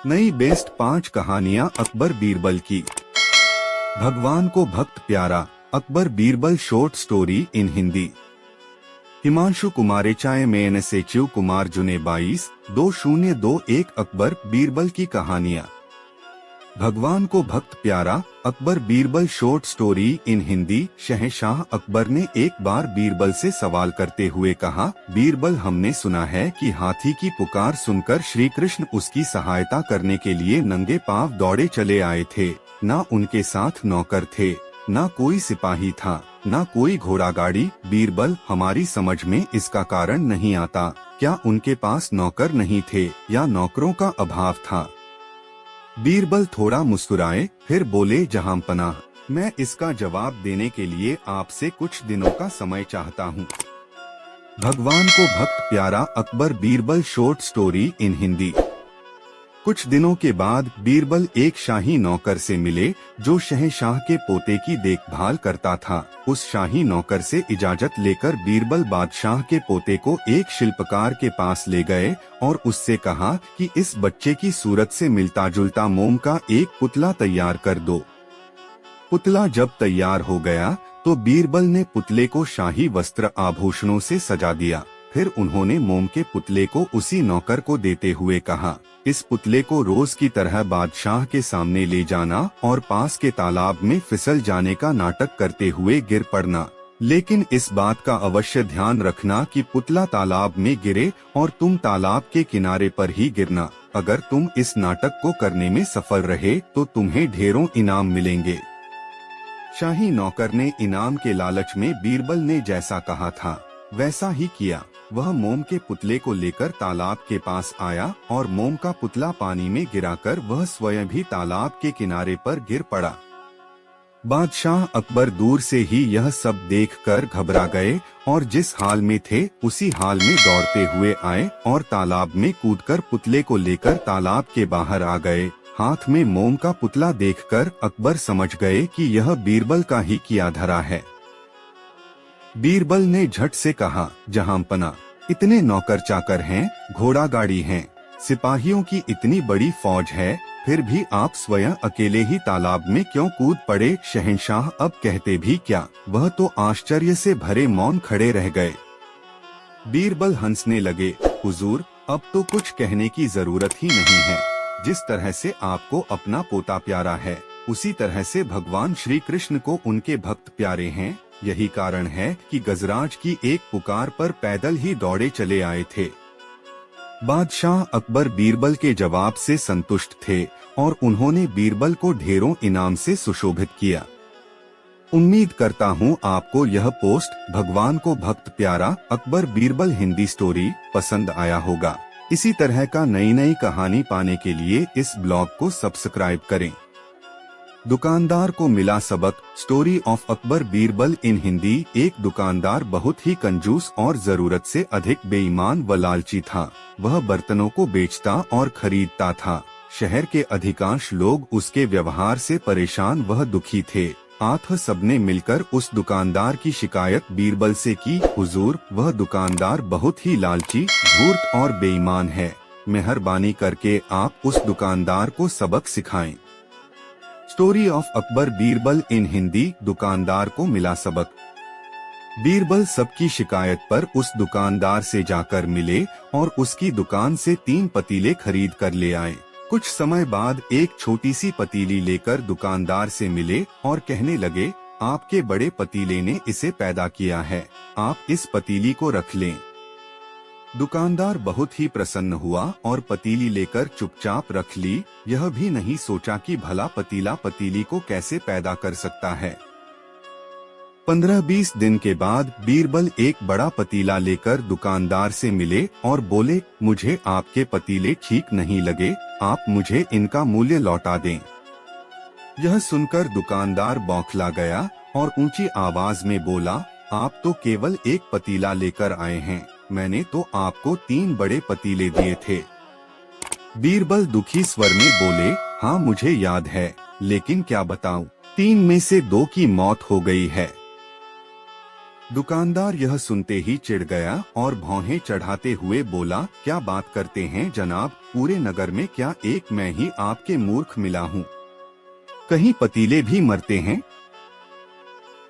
नई बेस्ट 5 कहानियां अकबर बीरबल की। भगवान को भक्त प्यारा Akbar Birbal short story in Hindi. Himanshu कुमारेचाए में सेचु कुमार जुने 22-2021 अकबर बीरबल की कहानियां। भगवान को भक्त प्यारा Akbar Birbal short story in Hindi. शहंशाह अकबर ने एक बार बीरबल से सवाल करते हुए कहा, बीरबल, हमने सुना है कि हाथी की पुकार सुनकर श्री कृष्ण उसकी सहायता करने के लिए नंगे पांव दौड़े चले आए थे। ना उनके साथ नौकर थे, ना कोई सिपाही था, ना कोई घोड़ा गाड़ी। बीरबल, हमारी समझ में इसका कारण नहीं आता। क्या उनके पास नौकर नहीं थे या नौकरों का अभाव था? बीरबल थोड़ा मुस्कुराए, फिर बोले, जहांपनाह, मैं इसका जवाब देने के लिए आपसे कुछ दिनों का समय चाहता हूँ। भगवान को भक्त प्यारा Akbar Birbal short story in Hindi. कुछ दिनों के बाद बीरबल एक शाही नौकर से मिले जो शहंशाह के पोते की देखभाल करता था। उस शाही नौकर से इजाजत लेकर बीरबल बादशाह के पोते को एक शिल्पकार के पास ले गए और उससे कहा कि इस बच्चे की सूरत से मिलता जुलता मोम का एक पुतला तैयार कर दो। पुतला जब तैयार हो गया तो बीरबल ने पुतले को शाही वस्त्र आभूषणों से सजा दिया। फिर उन्होंने मोम के पुतले को उसी नौकर को देते हुए कहा, इस पुतले को रोज की तरह बादशाह के सामने ले जाना और पास के तालाब में फिसल जाने का नाटक करते हुए गिर पड़ना। लेकिन इस बात का अवश्य ध्यान रखना कि पुतला तालाब में गिरे और तुम तालाब के किनारे पर ही गिरना। अगर तुम इस नाटक को करने में सफल रहे तो तुम्हें ढेरों इनाम मिलेंगे। शाही नौकर ने इनाम के लालच में बीरबल ने जैसा कहा था वैसा ही किया। वह मोम के पुतले को लेकर तालाब के पास आया और मोम का पुतला पानी में गिराकर वह स्वयं भी तालाब के किनारे पर गिर पड़ा। बादशाह अकबर दूर से ही यह सब देखकर घबरा गए और जिस हाल में थे उसी हाल में दौड़ते हुए आए और तालाब में कूदकर पुतले को लेकर तालाब के बाहर आ गए। हाथ में मोम का पुतला देखकर अकबर समझ गए कि यह बीरबल का ही किया धरा है। बीरबल ने झट से कहा, जहांपना, इतने नौकर चाकर हैं, घोड़ा गाड़ी हैं, सिपाहियों की इतनी बड़ी फौज है, फिर भी आप स्वयं अकेले ही तालाब में क्यों कूद पड़े? शहंशाह अब कहते भी क्या, वह तो आश्चर्य से भरे मौन खड़े रह गए। बीरबल हंसने लगे, हुजूर, अब तो कुछ कहने की जरूरत ही नहीं है। जिस तरह से आपको अपना पोता प्यारा है, उसी तरह से भगवान श्री कृष्ण को उनके भक्त प्यारे हैं। यही कारण है कि गजराज की एक पुकार पर पैदल ही दौड़े चले आए थे। बादशाह अकबर बीरबल के जवाब से संतुष्ट थे और उन्होंने बीरबल को ढेरों इनाम से सुशोभित किया। उम्मीद करता हूँ आपको यह पोस्ट भगवान को भक्त प्यारा अकबर बीरबल हिंदी स्टोरी पसंद आया होगा। इसी तरह का नई नई कहानी पाने के लिए इस ब्लॉग को सब्सक्राइब करें। दुकानदार को मिला सबक, स्टोरी ऑफ अकबर बीरबल इन हिंदी। एक दुकानदार बहुत ही कंजूस और जरूरत से अधिक बेईमान व लालची था। वह बर्तनों को बेचता और खरीदता था। शहर के अधिकांश लोग उसके व्यवहार से परेशान व दुखी थे। आठ सबने मिलकर उस दुकानदार की शिकायत बीरबल से की, हुजूर, वह दुकानदार बहुत ही लालची, धूर्त और बेईमान है। मेहरबानी करके आप उस दुकानदार को सबक सिखाएं। स्टोरी ऑफ अकबर बीरबल इन हिंदी। दुकानदार को मिला सबक। बीरबल सबकी शिकायत पर उस दुकानदार से जाकर मिले और उसकी दुकान से 3 पतीले खरीद कर ले आए। कुछ समय बाद एक छोटी सी पतीली लेकर दुकानदार से मिले और कहने लगे, आपके बड़े पतीले ने इसे पैदा किया है, आप इस पतीली को रख लें। दुकानदार बहुत ही प्रसन्न हुआ और पतीली लेकर चुपचाप रख ली। यह भी नहीं सोचा कि भला पतीला पतीली को कैसे पैदा कर सकता है। 15-20 दिन के बाद बीरबल एक बड़ा पतीला लेकर दुकानदार से मिले और बोले, मुझे आपके पतीले ठीक नहीं लगे, आप मुझे इनका मूल्य लौटा दें। यह सुनकर दुकानदार बौखला गया और ऊंची आवाज में बोला, आप तो केवल एक पतीला लेकर आए हैं, मैंने तो आपको 3 बड़े पतीले दिए थे। बीरबल दुखी स्वर में बोले, हाँ मुझे याद है, लेकिन क्या बताऊं, 3 में से 2 की मौत हो गई है। दुकानदार यह सुनते ही चिढ़ गया और भौहें चढ़ाते हुए बोला, क्या बात करते हैं जनाब, पूरे नगर में क्या एक मैं ही आपके मूर्ख मिला हूँ? कहीं पतीले भी मरते हैं?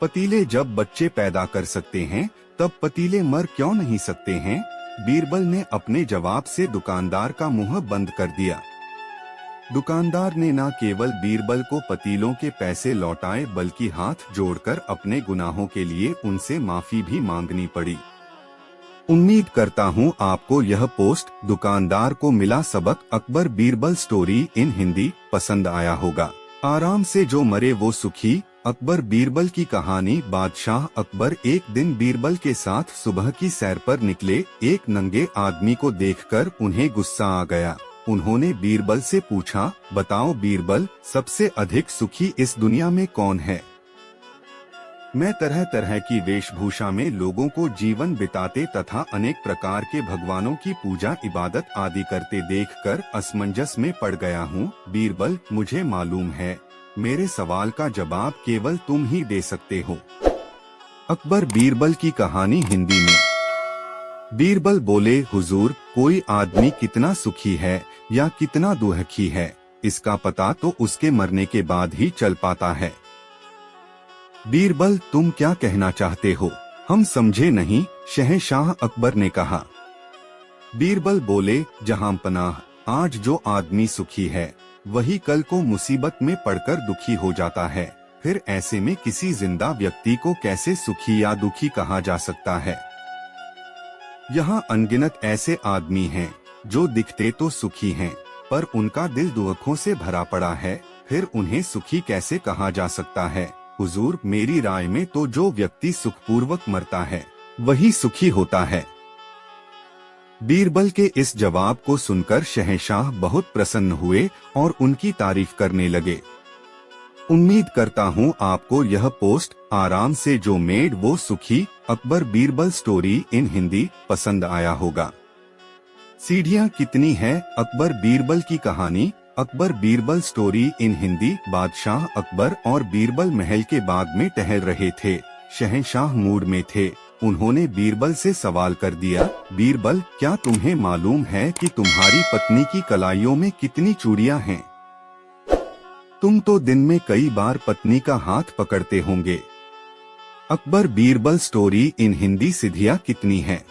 पतीले जब बच्चे पैदा कर सकते हैं तब पतीले मर क्यों नहीं सकते हैं? बीरबल ने अपने जवाब से दुकानदार का मुंह बंद कर दिया। दुकानदार ने न केवल बीरबल को पतीलों के पैसे लौटाए बल्कि हाथ जोड़कर अपने गुनाहों के लिए उनसे माफी भी मांगनी पड़ी। उम्मीद करता हूँ आपको यह पोस्ट दुकानदार को मिला सबक अकबर बीरबल स्टोरी इन हिंदी पसंद आया होगा। आराम से जो मरे वो सुखी। अकबर बीरबल की कहानी। बादशाह अकबर एक दिन बीरबल के साथ सुबह की सैर पर निकले। एक नंगे आदमी को देखकर उन्हें गुस्सा आ गया। उन्होंने बीरबल से पूछा, बताओ बीरबल, सबसे अधिक सुखी इस दुनिया में कौन है? मैं तरह तरह की वेशभूषा में लोगों को जीवन बिताते तथा अनेक प्रकार के भगवानों की पूजा इबादत आदि करते देखकर असमंजस में पड़ गया हूँ। बीरबल, मुझे मालूम है मेरे सवाल का जवाब केवल तुम ही दे सकते हो। अकबर बीरबल की कहानी हिंदी में। बीरबल बोले, हुजूर, कोई आदमी कितना सुखी है या कितना दुखी है इसका पता तो उसके मरने के बाद ही चल पाता है। बीरबल, तुम क्या कहना चाहते हो? हम समझे नहीं, शहंशाह अकबर ने कहा। बीरबल बोले, जहां पनाह, आज जो आदमी सुखी है वही कल को मुसीबत में पड़कर दुखी हो जाता है। फिर ऐसे में किसी जिंदा व्यक्ति को कैसे सुखी या दुखी कहा जा सकता है? यहाँ अनगिनत ऐसे आदमी हैं जो दिखते तो सुखी हैं, पर उनका दिल दुखों से भरा पड़ा है। फिर उन्हें सुखी कैसे कहा जा सकता है? हुजूर, मेरी राय में तो जो व्यक्ति सुखपूर्वक मरता है वही सुखी होता है। बीरबल के इस जवाब को सुनकर शहंशाह बहुत प्रसन्न हुए और उनकी तारीफ करने लगे। उम्मीद करता हूँ आपको यह पोस्ट आराम से जो मेड वो सुखी अकबर बीरबल स्टोरी इन हिंदी पसंद आया होगा। सीढ़ियाँ कितनी है अकबर बीरबल की कहानी। Akbar Birbal story in Hindi. बादशाह अकबर और बीरबल महल के बाग में टहल रहे थे। शहंशाह मूड में थे। उन्होंने बीरबल से सवाल कर दिया, बीरबल, क्या तुम्हें मालूम है कि तुम्हारी पत्नी की कलाइयों में कितनी चूड़ियां हैं? तुम तो दिन में कई बार पत्नी का हाथ पकड़ते होंगे। Akbar Birbal story in Hindi. सिद्धियां कितनी हैं?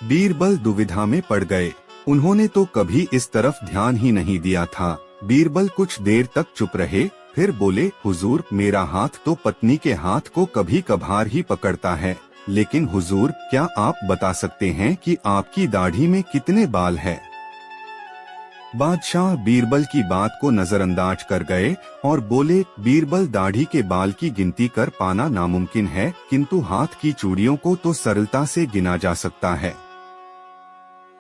बीरबल दुविधा में पड़ गए। उन्होंने तो कभी इस तरफ ध्यान ही नहीं दिया था। बीरबल कुछ देर तक चुप रहे, फिर बोले, हुजूर, मेरा हाथ तो पत्नी के हाथ को कभी कभार ही पकड़ता है, लेकिन हुजूर, क्या आप बता सकते हैं कि आपकी दाढ़ी में कितने बाल हैं? बादशाह बीरबल की बात को नजरअंदाज कर गए और बोले, बीरबल, दाढ़ी के बाल की गिनती कर पाना नामुमकिन है, किंतु हाथ की चूड़ियों को तो सरलता से गिना जा सकता है।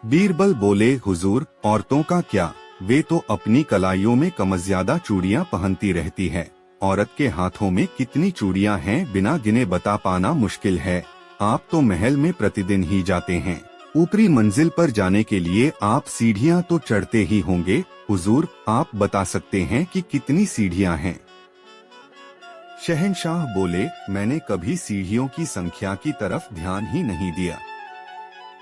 बीरबल बोले, हुजूर, औरतों का क्या, वे तो अपनी कलाइयों में कमज्यादा चूड़ियां पहनती रहती है। औरत के हाथों में कितनी चूड़ियां हैं बिना गिने बता पाना मुश्किल है। आप तो महल में प्रतिदिन ही जाते हैं। ऊपरी मंजिल पर जाने के लिए आप सीढ़ियां तो चढ़ते ही होंगे। हुजूर, आप बता सकते हैं कि कितनी सीढ़ियां हैं? शहंशाह बोले, मैंने कभी सीढ़ियों की संख्या की तरफ ध्यान ही नहीं दिया।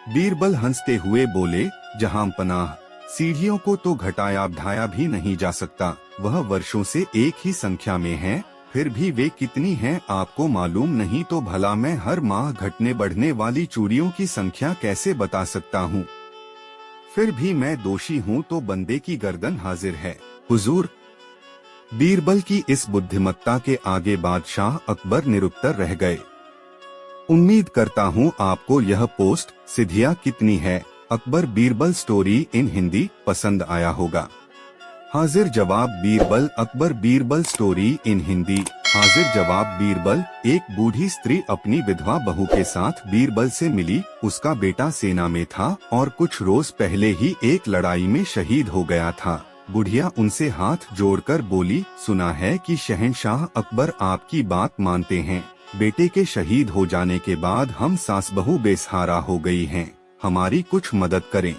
बीरबल हंसते हुए बोले, जहां पनाह, सीढ़ियों को तो घटाया बढ़ाया भी नहीं जा सकता। वह वर्षों से एक ही संख्या में है। फिर भी वे कितनी हैं आपको मालूम नहीं तो भला मैं हर माह घटने बढ़ने वाली चूड़ियों की संख्या कैसे बता सकता हूँ? फिर भी मैं दोषी हूँ तो बंदे की गर्दन हाजिर है। हुजूर। बीरबल की इस बुद्धिमत्ता के आगे बादशाह अकबर निरुत्तर रह गए। उम्मीद करता हूँ आपको यह पोस्ट सिद्धियाँ कितनी है अकबर बीरबल स्टोरी इन हिंदी पसंद आया होगा। हाजिर जवाब बीरबल अकबर बीरबल स्टोरी इन हिंदी। हाजिर जवाब बीरबल। एक बूढ़ी स्त्री अपनी विधवा बहू के साथ बीरबल से मिली। उसका बेटा सेना में था और कुछ रोज पहले ही एक लड़ाई में शहीद हो गया था। बुढ़िया उनसे हाथ जोड़कर बोली, सुना है कि शहंशाह अकबर आपकी बात मानते हैं। बेटे के शहीद हो जाने के बाद हम सास बहू बेसहारा हो गई हैं। हमारी कुछ मदद करें।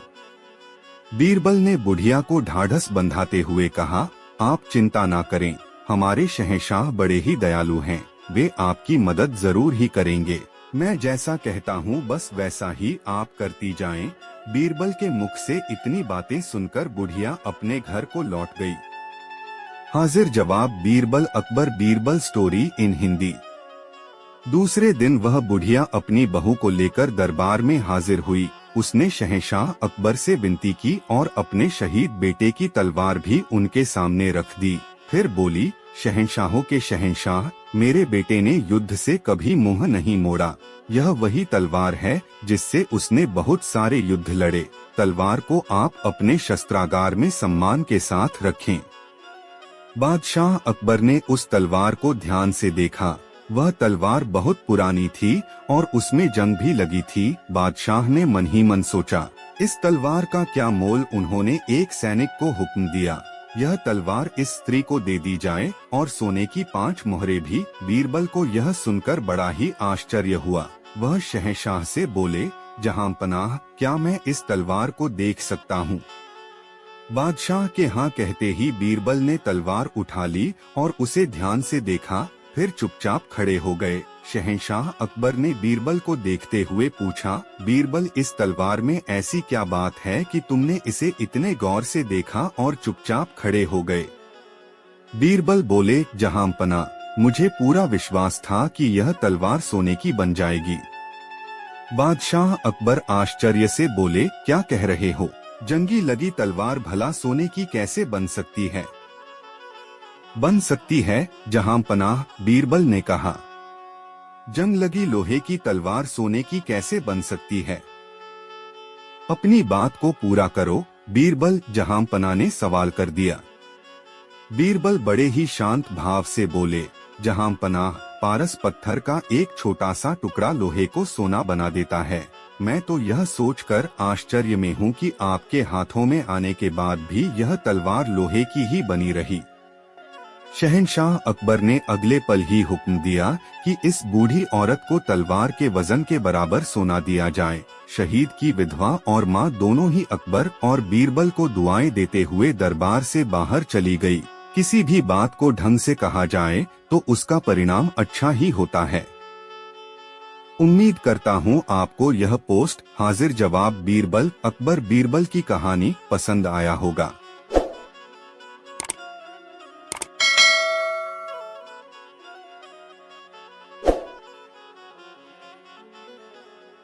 बीरबल ने बुढ़िया को ढाढ़स बंधाते हुए कहा, आप चिंता ना करें, हमारे शहंशाह बड़े ही दयालु हैं। वे आपकी मदद जरूर ही करेंगे। मैं जैसा कहता हूँ बस वैसा ही आप करती जाएं। बीरबल के मुख से इतनी बातें सुनकर बुढ़िया अपने घर को लौट गई। हाजिर जवाब बीरबल अकबर बीरबल स्टोरी इन हिंदी। दूसरे दिन वह बुढ़िया अपनी बहू को लेकर दरबार में हाजिर हुई। उसने शहंशाह अकबर से विनती की और अपने शहीद बेटे की तलवार भी उनके सामने रख दी। फिर बोली, शहंशाहों के शहंशाह, मेरे बेटे ने युद्ध से कभी मुंह नहीं मोड़ा। यह वही तलवार है जिससे उसने बहुत सारे युद्ध लड़े। तलवार को आप अपने शस्त्रागार में सम्मान के साथ रखें। बादशाह अकबर ने उस तलवार को ध्यान से देखा। वह तलवार बहुत पुरानी थी और उसमें जंग भी लगी थी। बादशाह ने मन ही मन सोचा, इस तलवार का क्या मोल। उन्होंने एक सैनिक को हुक्म दिया, यह तलवार इस स्त्री को दे दी जाए और सोने की 5 मोहरें भी। बीरबल को यह सुनकर बड़ा ही आश्चर्य हुआ। वह शहंशाह से बोले, जहां पनाह, क्या मैं इस तलवार को देख सकता हूँ? बादशाह के हाँ कहते ही बीरबल ने तलवार उठा ली और उसे ध्यान से देखा, फिर चुपचाप खड़े हो गए। शहंशाह अकबर ने बीरबल को देखते हुए पूछा, बीरबल, इस तलवार में ऐसी क्या बात है कि तुमने इसे इतने गौर से देखा और चुपचाप खड़े हो गए? बीरबल बोले, जहां पना, मुझे पूरा विश्वास था कि यह तलवार सोने की बन जाएगी। बादशाह अकबर आश्चर्य से बोले, क्या कह रहे हो? जंगी लगी तलवार भला सोने की कैसे बन सकती है? बन सकती है जहां पनाह, बीरबल ने कहा। जंग लगी लोहे की तलवार सोने की कैसे बन सकती है? अपनी बात को पूरा करो, बीरबल, जहां पनाह ने सवाल कर दिया। बीरबल बड़े ही शांत भाव से बोले, जहां पनाह, पारस पत्थर का एक छोटा सा टुकड़ा लोहे को सोना बना देता है। मैं तो यह सोचकर आश्चर्य में हूँ कि आपके हाथों में आने के बाद भी यह तलवार लोहे की ही बनी रही। शहंशाह अकबर ने अगले पल ही हुक्म दिया कि इस बूढ़ी औरत को तलवार के वजन के बराबर सोना दिया जाए। शहीद की विधवा और मां दोनों ही अकबर और बीरबल को दुआएं देते हुए दरबार से बाहर चली गई। किसी भी बात को ढंग से कहा जाए तो उसका परिणाम अच्छा ही होता है। उम्मीद करता हूँ आपको यह पोस्ट हाजिर जवाब बीरबल अकबर बीरबल की कहानी पसंद आया होगा।